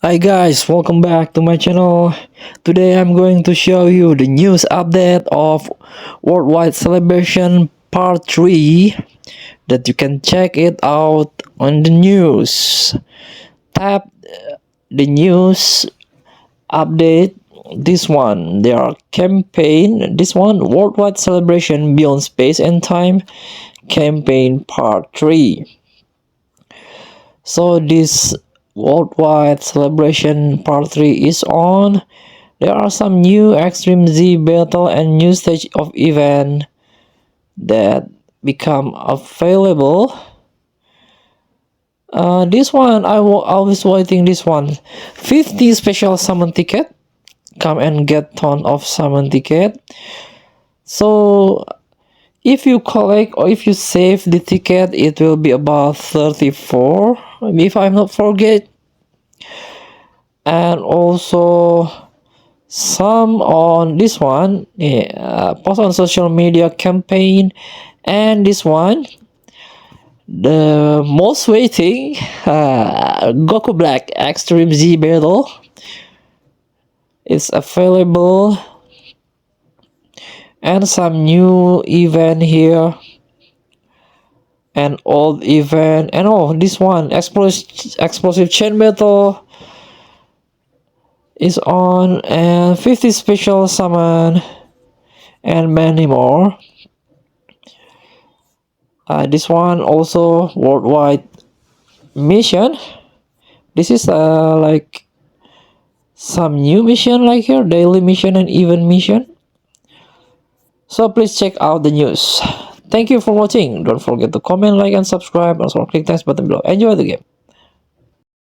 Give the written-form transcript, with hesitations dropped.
Hi guys, welcome back to my channel. Today I'm going to show you the news update of Worldwide Celebration Part 3 that you can check it out on the news. Tap the news update. This one, their campaign. This one, Worldwide Celebration Beyond Space and Time campaign Part 3. So this worldwide celebration part 3 is on. There are some new Extreme Z battle and new stage of event that become available. This one I was waiting. This one 50 special summon ticket. Come and get ton of summon ticket. So if you collect or if you save the ticket, it will be about 34, if I'm not forget. And also some on this one, post on social media campaign, and this one, the most waiting, Goku Black Extreme Z battle is available, and some new event here and old event, and this one explosive chain battle is on, and 50 special summon and many more. This one also worldwide mission. This is like some new mission like here, daily mission and event mission. So please check out the news. Thank you for watching. Don't forget to comment, like, and subscribe. Also click the button below. Enjoy the game.